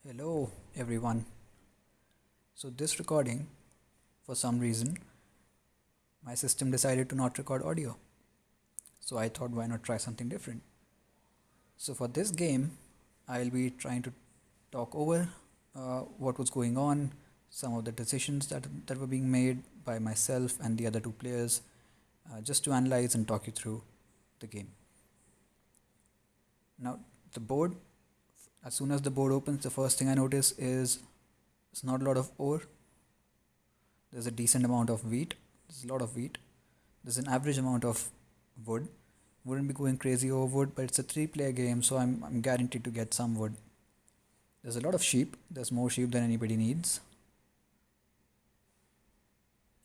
Hello everyone. So this recording, for some reason, my system decided to not record audio. So I thought why not try something different. So for this game, I'll be trying to talk over what was going on, some of the decisions that were being made by myself and the other two players, just to analyze and talk you through the game. Now, the board, as soon as the board opens, the first thing I notice is it's not a lot of ore. There's a decent amount of wheat. There's a lot of wheat. There's an average amount of wood. Wouldn't be going crazy over wood, but it's a three-player game, so I'm guaranteed to get some wood. There's a lot of sheep. There's more sheep than anybody needs.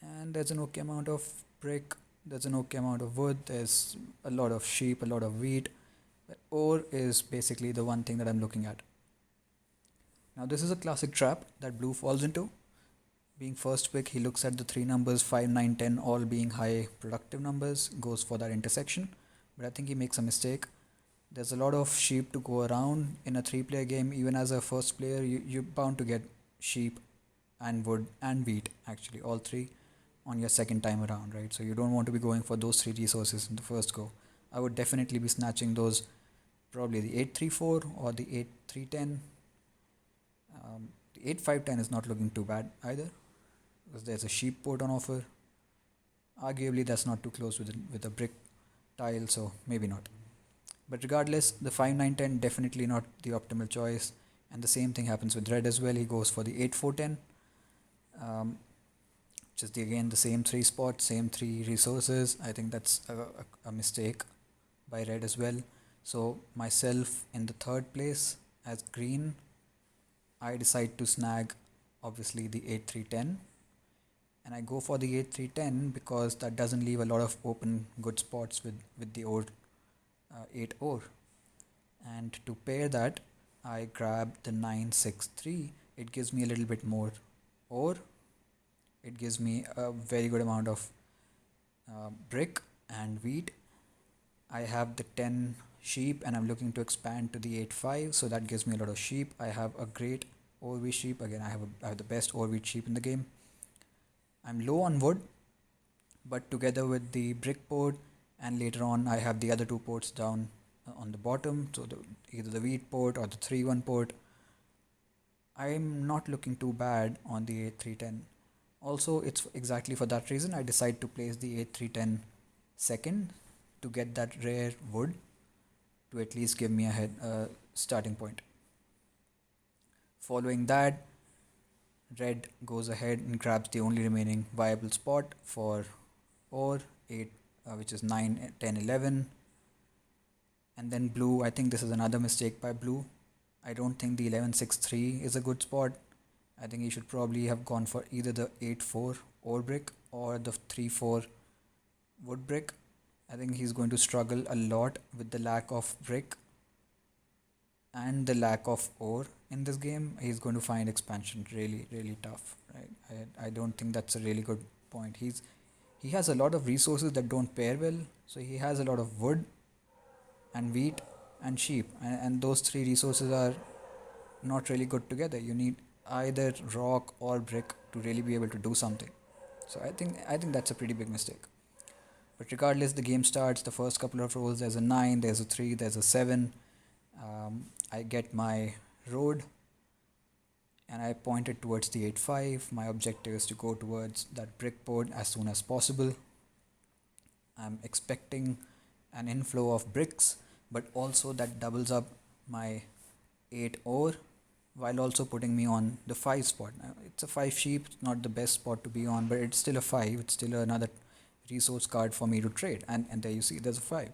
And there's an okay amount of brick. There's an okay amount of wood. There's a lot of sheep, a lot of wheat. But ore is basically the one thing that I'm looking at. Now this is a classic trap that blue falls into. Being first pick, he looks at the three numbers 5, 9, 10 all being high productive numbers, goes for that intersection. But I think he makes a mistake. There's a lot of sheep to go around in a three-player game. Even as a first player, you're bound to get sheep and wood and wheat, actually, all three on your second time around, right? So you don't want to be going for those three resources in the first go. I would definitely be snatching those, probably the 8-3-4 or the 8-3-10. The 8-5-10 is not looking too bad either, because there's a sheep port on offer. Arguably, that's not too close with a brick tile, so maybe not. But regardless, the 5-9-10 definitely not the optimal choice. And the same thing happens with red as well. He goes for the 8-4-10, which is again the same three spots, same three resources. I think that's a mistake by red as well. So myself in the third place as green, I decide to snag obviously the 8-3-10, and I go for the 8-3-10 because that doesn't leave a lot of open good spots with the old 8 ore. And to pair that, I grab the 9-6-3. It gives me a little bit more ore. It gives me a very good amount of brick and wheat. I have the 10 sheep and I'm looking to expand to the 8-5, so that gives me a lot of sheep. I have a great ore wheat sheep. Again, I have the best ore wheat sheep in the game. I'm low on wood, but together with the brick port, and later on I have the other two ports down on the bottom, so either the wheat port or the 3-1 port. I'm not looking too bad on the 8-3-10. Also, it's exactly for that reason I decide to place the 8-3-10 second, to get that rare wood to at least give me a starting point. Following that, red goes ahead and grabs the only remaining viable spot for ore, 8, which is 9, 10, 11. And then blue, I think this is another mistake by blue. I don't think the 11-6-3 is a good spot. I think he should probably have gone for either the 8-4 ore brick or the 3-4 wood brick. I think he's going to struggle a lot with the lack of brick and the lack of ore in this game. He's going to find expansion really, really tough, right? I don't think that's a really good point. He has a lot of resources that don't pair well. So he has a lot of wood and wheat and sheep, and those three resources are not really good together. You need either rock or brick to really be able to do something. So I think that's a pretty big mistake. But regardless, the game starts. The first couple of rolls, there's a 9, there's a 3, there's a 7. I get my road and I point it towards the 8-5. My objective is to go towards that brick board as soon as possible. I'm expecting an inflow of bricks, but also that doubles up my 8 ore while also putting me on the 5 spot. Now, it's a 5 sheep, not the best spot to be on, but it's still a 5. It's still another resource card for me to trade. And there you see there's a 5.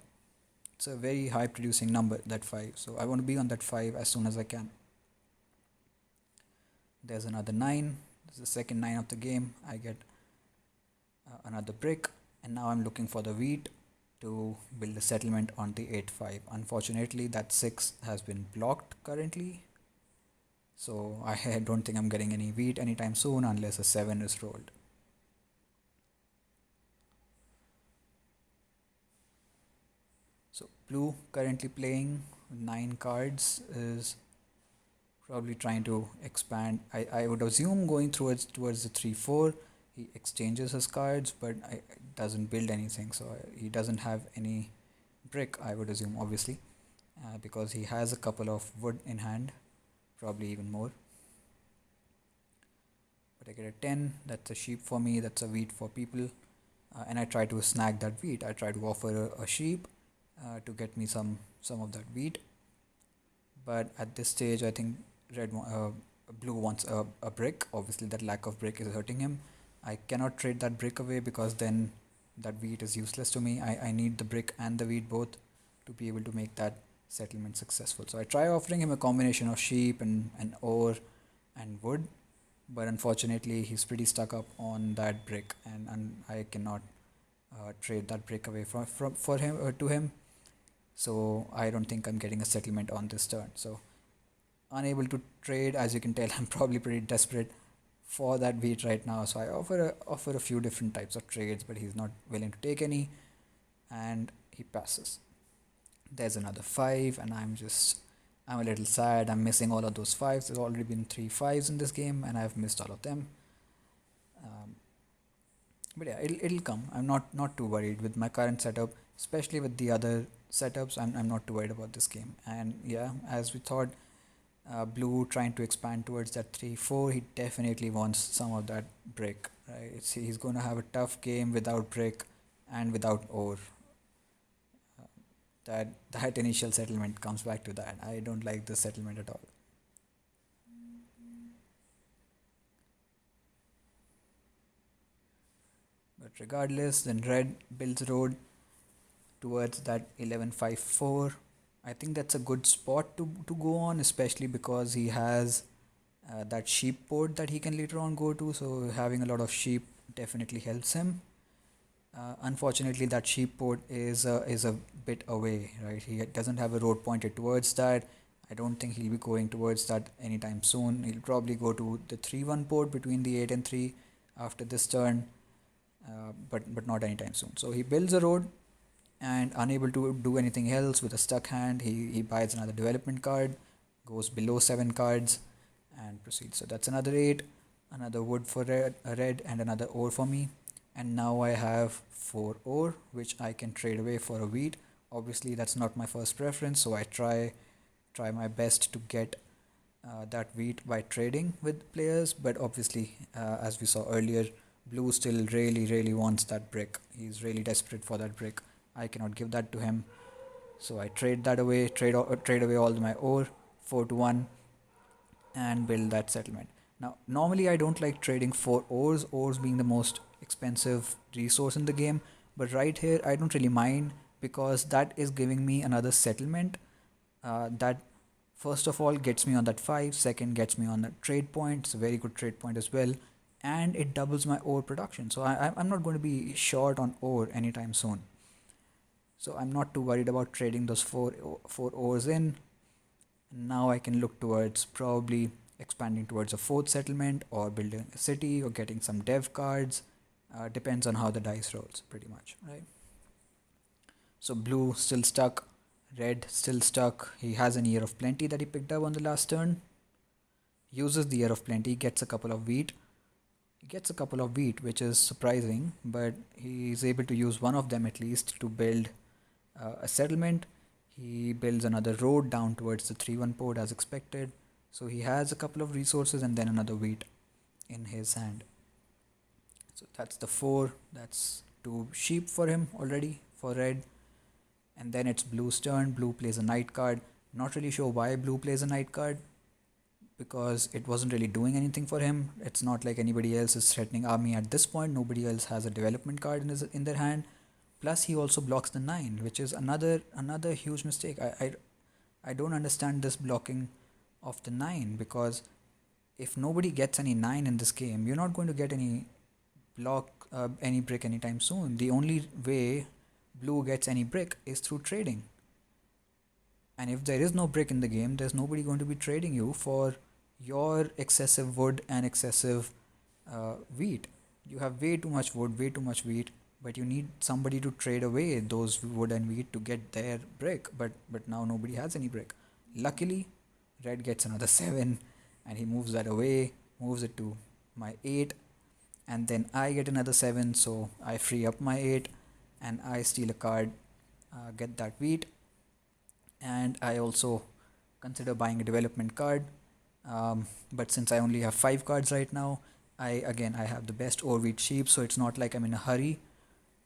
It's a very high producing number, that 5. So I want to be on that 5 as soon as I can. There's another 9. This is the second 9 of the game. I get another brick, and now I'm looking for the wheat to build a settlement on the 8-5. Unfortunately, that 6 has been blocked currently, so I don't think I'm getting any wheat anytime soon unless a 7 is rolled. So blue currently playing 9 cards is probably trying to expand. I would assume going towards the 3-4. He exchanges his cards, but doesn't build anything. So he doesn't have any brick, I would assume, obviously, because he has a couple of wood in hand, probably even more. But I get a 10. That's a sheep for me. That's a wheat for people. And I try to snag that wheat. I try to offer a sheep to get me some of that wheat. But at this stage, I think blue wants a brick. Obviously, that lack of brick is hurting him. I cannot trade that brick away because then that wheat is useless to me. I need the brick and the wheat both to be able to make that settlement successful. So I try offering him a combination of sheep and ore and wood, but unfortunately he's pretty stuck up on that brick, and I cannot trade that brick away from for him to him. So I don't think I'm getting a settlement on this turn. So unable to trade. As you can tell, I'm probably pretty desperate for that wheat right now. So I offer a few different types of trades, but he's not willing to take any, and he passes. There's another 5, and I'm a little sad. I'm missing all of those 5s. There's already been 3 5s in this game, and I've missed all of them. Um, but yeah, it'll come. I'm not too worried with my current setup, especially with the other setups. I'm not too worried about this game. And yeah, as we thought, blue trying to expand towards that 3-4, he definitely wants some of that brick, right? He's going to have a tough game without brick and without ore. That initial settlement comes back to that. I don't like this settlement at all. But regardless, then red builds road towards that 11-5-4. I think that's a good spot to go on, especially because he has that sheep port that he can later on go to. So having a lot of sheep definitely helps him. Unfortunately, that sheep port is a bit away, right? He doesn't have a road pointed towards that. I don't think he'll be going towards that anytime soon. He'll probably go to the 3-1 port between the 8 and 3 after this turn, but not anytime soon. So he builds a road, and unable to do anything else with a stuck hand, he buys another development card, goes below 7 cards, and proceeds. So that's another 8, another wood for red, and another ore for me. And now I have 4 ore, which I can trade away for a wheat. Obviously, that's not my first preference, so I try my best to get that wheat by trading with players. But obviously, as we saw earlier, blue still really wants that brick. He's really desperate for that brick. I cannot give that to him, so I trade that away, trade away all my ore, 4-1, and build that settlement. Now, normally I don't like trading for ores being the most expensive resource in the game, but right here I don't really mind because that is giving me another settlement that first of all gets me on that 5, second gets me on that trade point. It's a very good trade point as well, and it doubles my ore production. So I'm not going to be short on ore anytime soon. So I'm not too worried about trading those four ores in. Now I can look towards probably expanding towards a fourth settlement or building a city or getting some dev cards. Depends on how the dice rolls, pretty much, right? So blue still stuck, red still stuck. He has an Year of Plenty that he picked up on the last turn. Uses the Year of Plenty, gets a couple of wheat. He gets a couple of wheat, which is surprising, but he's able to use one of them at least to build a settlement. He builds another road down towards the 3-1 port as expected. So he has a couple of resources and then another wheat in his hand. So that's the 4. That's 2 sheep for him already for red. And then it's blue's turn. Blue plays a knight card. Not really sure why blue plays a knight card, because it wasn't really doing anything for him. It's not like anybody else is threatening army at this point. Nobody else has a development card in their hand. Plus he also blocks the 9, which is another huge mistake. I don't understand this blocking of the 9, because if nobody gets any 9 in this game, you're not going to get any any brick anytime soon. The only way blue gets any brick is through trading. And if there is no brick in the game, there's nobody going to be trading you for your excessive wood and excessive wheat. You have way too much wood, way too much wheat, but you need somebody to trade away those wood and wheat to get their brick. But now nobody has any brick. Luckily, Red gets another 7 and he moves that away, moves it to my 8, and then I get another 7, so I free up my 8 and I steal a card, get that wheat, and I also consider buying a development card. But since I only have 5 cards right now, I have the best overweight sheep, so it's not like I'm in a hurry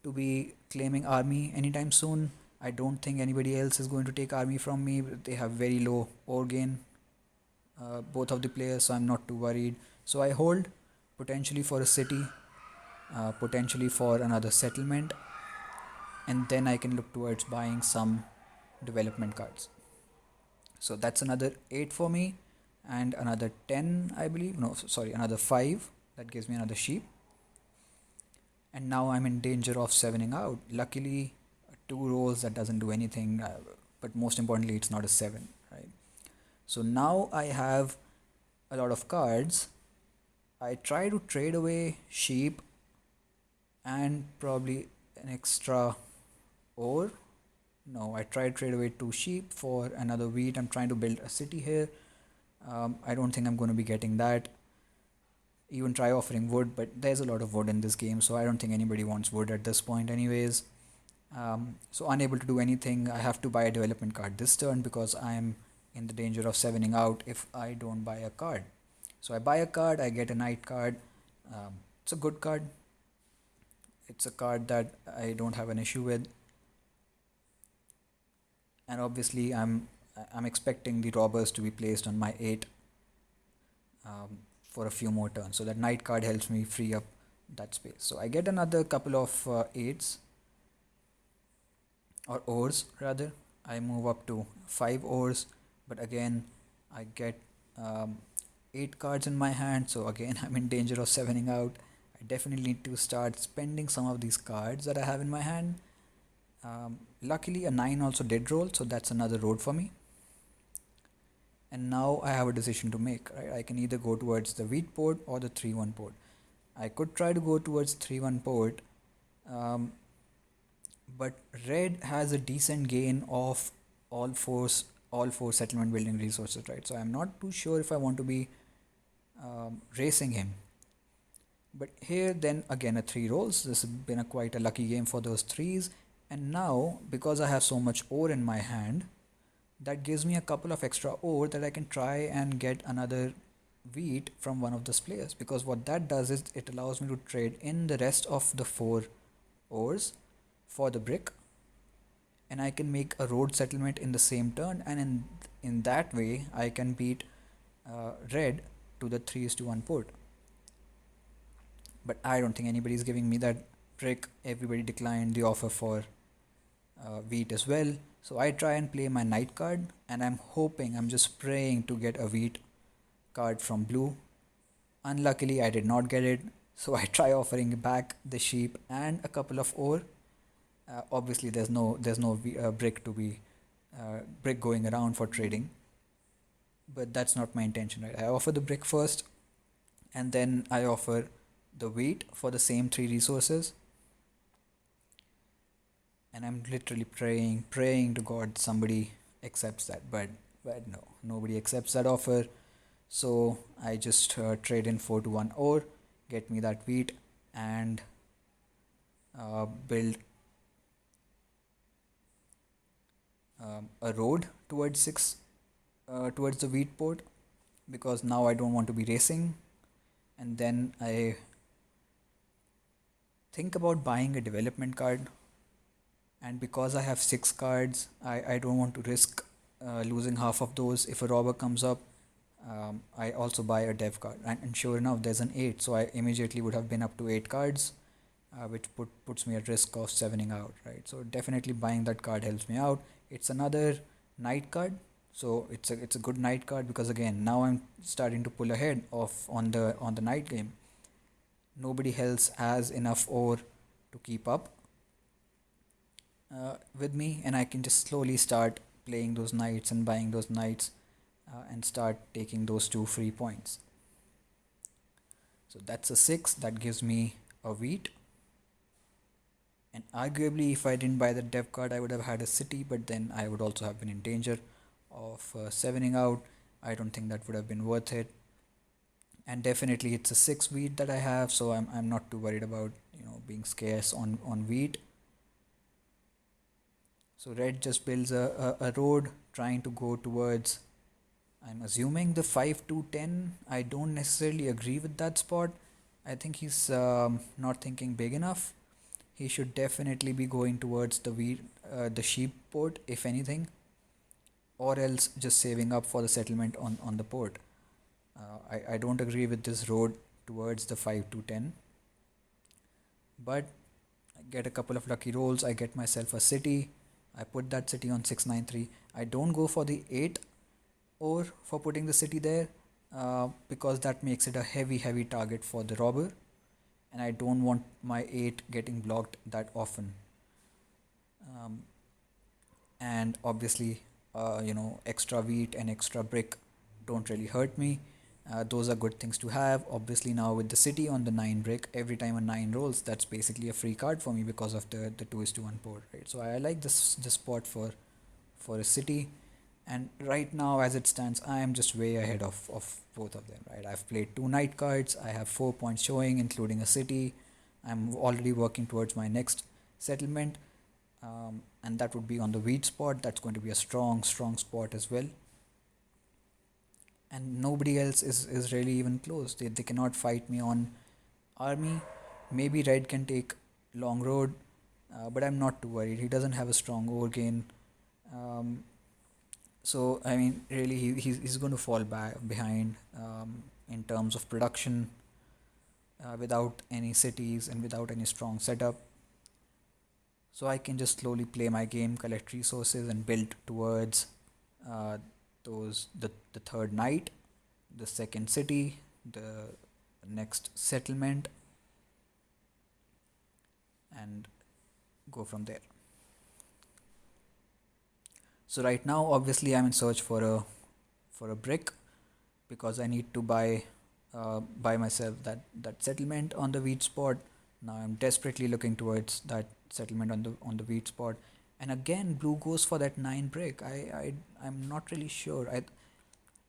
to be claiming army anytime soon. I don't think anybody else is going to take army from me. They have very low ore gain, both of the players, so I'm not too worried. So I hold potentially for a city, potentially for another settlement, and then I can look towards buying some development cards. So that's another 8 for me, and another 10, I believe. No, sorry, another 5. That gives me another sheep. And now I'm in danger of 7ing out. Luckily, 2 rolls that doesn't do anything, but most importantly, it's not a 7, right? So now I have a lot of cards. I try to trade away sheep and probably an extra ore. No, I try to trade away 2 sheep for another wheat. I'm trying to build a city here. I don't think I'm going to be getting that. Even try offering wood, but there's a lot of wood in this game, so I don't think anybody wants wood at this point anyways. So unable to do anything. I have to buy a development card this turn because I'm in the danger of 7ing out if I don't buy a card. So I buy a card, I get a knight card. It's a good card. It's a card that I don't have an issue with, and obviously I'm expecting the robbers to be placed on my 8 for a few more turns. So that knight card helps me free up that space. So I get another couple of 8s, or ores rather. I move up to 5 ores, but again I get 8 cards in my hand, so again I'm in danger of 7ing out. I definitely need to start spending some of these cards that I have in my hand. Luckily a 9 also did roll, so that's another road for me. And now I have a decision to make, right? I can either go towards the wheat port or the 3-1 port. I could try to go towards 3-1 port, but red has a decent gain of all four all four settlement building resources, right? So I'm not too sure if I want to be racing him. But here then again a 3 rolls. This has been quite a lucky game for those 3s. And now because I have so much ore in my hand, that gives me a couple of extra ore that I can try and get another wheat from one of those players, because what that does is it allows me to trade in the rest of the 4 ores for the brick, and I can make a road settlement in the same turn, and in that way I can beat red to the 3:1 port. But I don't think anybody is giving me that brick. Everybody declined the offer for wheat as well. So I try and play my knight card, and I'm just praying to get a wheat card from blue. Unluckily I did not get it, so I try offering back the sheep and a couple of ore. Obviously there's no brick to be brick going around for trading, but that's not my intention, right? I offer the brick first, and then I offer the wheat for the same 3 resources, and I'm literally praying to God somebody accepts that, but no, nobody accepts that offer. So I just trade in 4 to 1 ore, get me that wheat, and build a road towards 6 towards the wheat port, because now I don't want to be racing. And then I think about buying a development card, and because I have 6 cards, I don't want to risk losing half of those if a robber comes up. I also buy a dev card, and sure enough there's an 8, so I immediately would have been up to 8 cards, which puts me at risk of 7ing out, right? So definitely buying that card helps me out. It's another knight card, so it's a good knight card, because again now I'm starting to pull ahead of on the night game. Nobody else has enough ore to keep up with me, and I can just slowly start playing those knights and buying those knights, and start taking those 2 free points. So that's a 6, that gives me a wheat. And arguably if I didn't buy the dev card I would have had a city, but then I would also have been in danger of 7ing out. I don't think that would have been worth it. And definitely it's a 6 wheat that I have, so I'm not too worried about being scarce on wheat. So red just builds a road trying to go towards, I'm assuming, the 5 to 10. I don't necessarily agree with that spot. I think he's not thinking big enough. He should definitely be going towards the sheep port, if anything, or else just saving up for the settlement on the port. I don't agree with this road towards the 5 to 10, but I get a couple of lucky rolls. I get myself a city. I put that city on 693. I don't go for the 8 or for putting the city there because that makes it a heavy target for the robber, and I don't want my 8 getting blocked that often. Um, and obviously, extra wheat and extra brick don't really hurt me. Those are good things to have. Obviously, now with the city on the 9 brick, every time a 9 rolls, that's basically a free card for me because of the 2:1 board, right? So I like this spot for a city. And right now, as it stands, I am just way ahead of both of them, right? I've played 2 night cards. I have 4 points showing, including a city. I'm already working towards my next settlement, and that would be on the wheat spot. That's going to be a strong spot as well. And nobody else is really even close. They cannot fight me on army. Maybe red can take long road, but I'm not too worried. He doesn't have a strong Orgain. Um, so I mean, really, he's going to fall back behind in terms of production without any cities and without any strong setup. So I can just slowly play my game, collect resources, and build towards uh, the third night, the second city, the next settlement, and go from there. So right now, obviously, I'm in search for a brick because I need to buy myself that settlement on the wheat spot. Now I'm desperately looking towards that settlement on the wheat spot, and again, blue goes for that 9 brick. I'm not really sure.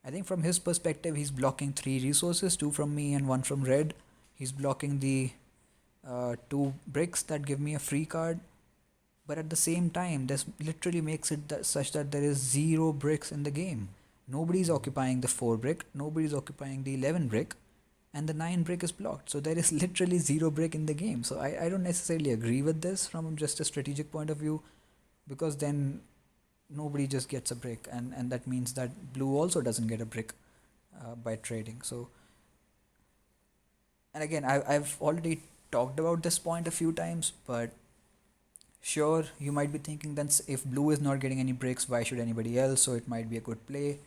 I think from his perspective, he's blocking 3 resources, 2 from me and 1 from red. He's blocking the 2 bricks that give me a free card, but at the same time, this literally makes it such that there is 0 bricks in the game. Nobody's occupying the 4 brick, nobody's occupying the 11 brick, and the 9 brick is blocked. So there is literally 0 brick in the game. So I don't necessarily agree with this from just a strategic point of view, because then nobody just gets a brick, and that means that blue also doesn't get a brick by trading. So, and again, I've already talked about this point a few times, but sure, you might be thinking then if blue is not getting any bricks, why should anybody else? So it might be a good play.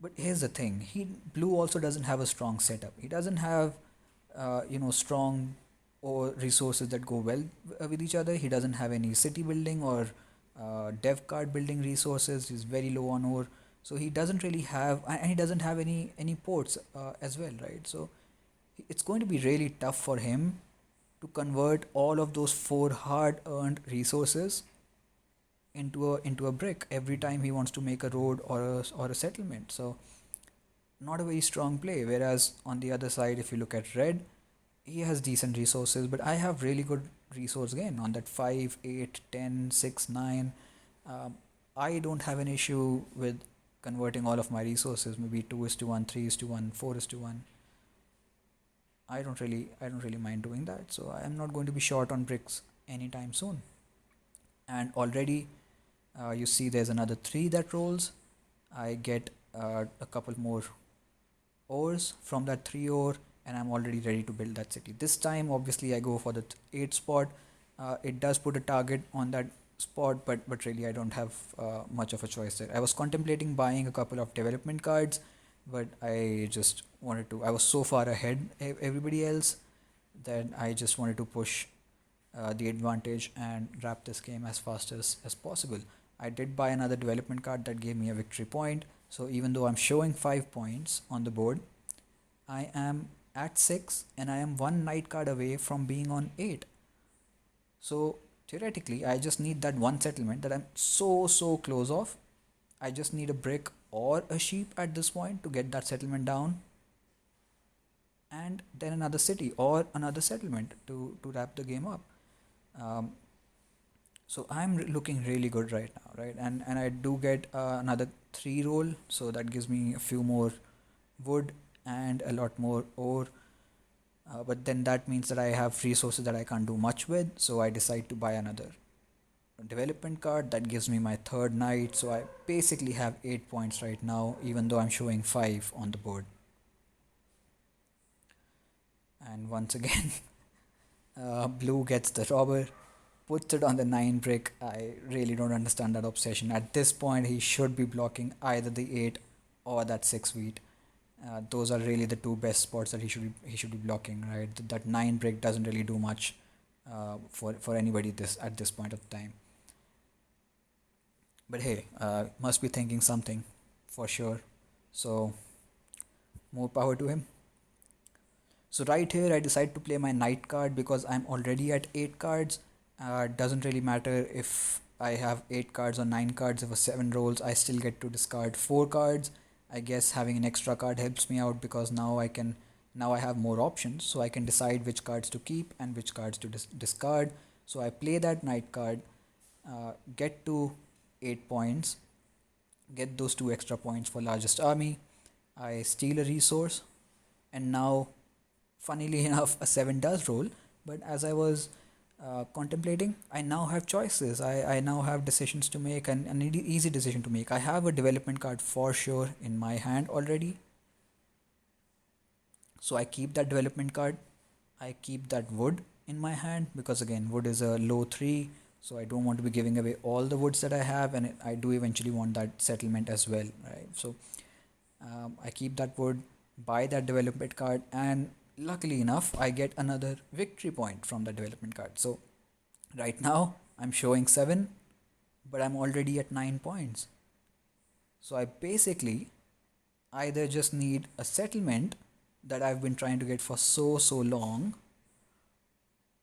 But here's the thing: blue also doesn't have a strong setup. He doesn't have strong or resources that go well with each other. He doesn't have any city building or dev card building resources. He's very low on ore, so he doesn't really have, and he doesn't have any ports as well, right? So it's going to be really tough for him to convert all of those 4 hard earned resources into a brick every time he wants to make a road or a settlement. So not a very strong play. Whereas on the other side, if you look at red, he has decent resources, but I have really good resource gain on that 5, 8, 10, 6, 9. I don't have an issue with converting all of my resources, maybe 2:1, 3:1, 4:1. I don't really mind doing that. So I am not going to be short on bricks anytime soon. And already you see there's another 3 that rolls. I get a couple more ores from that 3 ore, and I'm already ready to build that city. This time obviously I go for the 8 spot. It does put a target on that spot, but really I don't have much of a choice there. I was contemplating buying a couple of development cards, but I just wanted to, I was so far ahead everybody else that I just wanted to push the advantage and wrap this game as fast as possible. I did buy another development card that gave me a victory point. So even though I'm showing 5 points on the board, I am at 6 and I am 1 night card away from being on 8. So theoretically, I just need that 1 settlement that I'm so close of. I just need a brick or a sheep at this point to get that settlement down, and then another city or another settlement to wrap the game up. Um, so I'm looking really good right now, right? And I do get another 3 roll, so that gives me a few more wood and a lot more ore. But then that means that I have resources that I can't do much with, so I decide to buy another development card that gives me my third night. So I basically have 8 points right now, even though I'm showing 5 on the board. And once again, blue gets the robber, puts it on the 9 brick. I really don't understand that obsession. At this point, he should be blocking either the 8 or that 6 wheat. Those are really the two best spots that he should be blocking, right? That 9 brick doesn't really do much for anybody this at this point of time. But hey, must be thinking something for sure. So more power to him. So right here, I decide to play my knight card because I'm already at 8 cards. Doesn't really matter if I have 8 cards or 9 cards. If a 7 rolls, I still get to discard 4 cards. I guess having an extra card helps me out because now I have more options, so I can decide which cards to keep and which cards to discard. So I play that knight card, get to 8 points, get those 2 extra points for largest army. I steal a resource, and now, funnily enough, a 7 does roll. But as I was contemplating, I now have choices. I now have decisions to make, and an easy decision to make. I have a development card for sure in my hand already. So I keep that development card. I keep that wood in my hand because, again, wood is a low 3. So I don't want to be giving away all the woods that I have, and I do eventually want that settlement as well, right? So I keep that wood, buy that development card, and luckily enough, I get another victory point from the development card. So right now, I'm showing 7, but I'm already at 9 points. So I basically either just need a settlement that I've been trying to get for so long,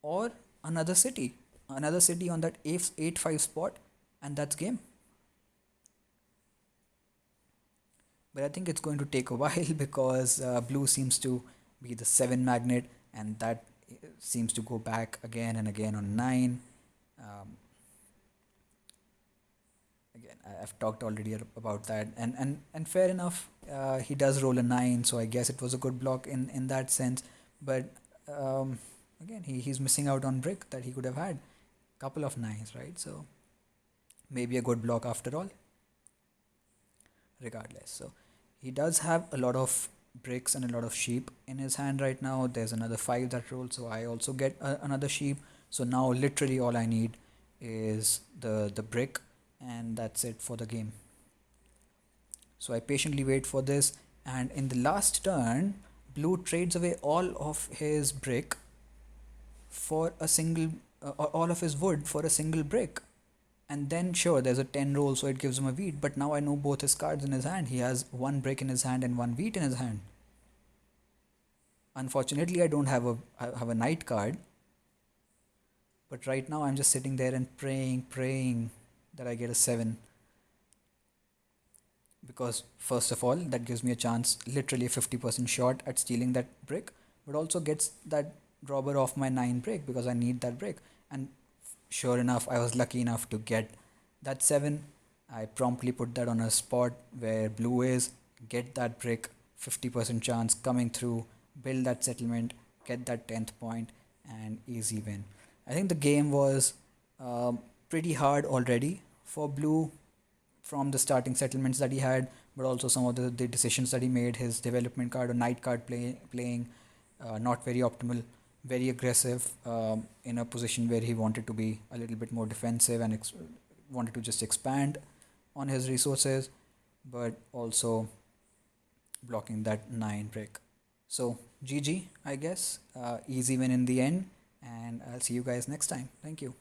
or another city on that 8-5 spot, and that's game. But I think it's going to take a while because blue seems to be the 7 magnet, and that seems to go back again and again on 9. Um, Again, I've talked already about that, and fair enough. He does roll a 9, so I guess it was a good block in that sense. But um, again, he's missing out on brick that he could have had. Couple of 9s, right? So maybe a good block after all, regardless. So he does have a lot of bricks and a lot of sheep in his hand right now. There's another 5 that rolls, so I also get another sheep. So now literally all I need is the brick, and that's it for the game. So I patiently wait for this, and in the last turn, blue trades away all of his brick for a single, all of his wood for a single brick. And then, sure, there's a 10 roll, so it gives him a wheat. But now I know both his cards in his hand. He has 1 brick in his hand and 1 wheat in his hand. Unfortunately, I don't have a knight card. But right now, I'm just sitting there and praying that I get a 7. Because first of all, that gives me a chance, literally a 50% shot at stealing that brick, but also gets that robber off my 9 brick because I need that brick. And sure enough, I was lucky enough to get that 7. I promptly put that on a spot where blue is, get that brick, 50% chance coming through, build that settlement, get that 10th point, and easy win. I think the game was pretty hard already for blue from the starting settlements that he had, but also some of the decisions that he made. His development card or knight card playing not very optimal, very aggressive in a position where he wanted to be a little bit more defensive and wanted to just expand on his resources, but also blocking that 9 brick. So GG, I guess. Easy win in the end, and I'll see you guys next time. Thank you.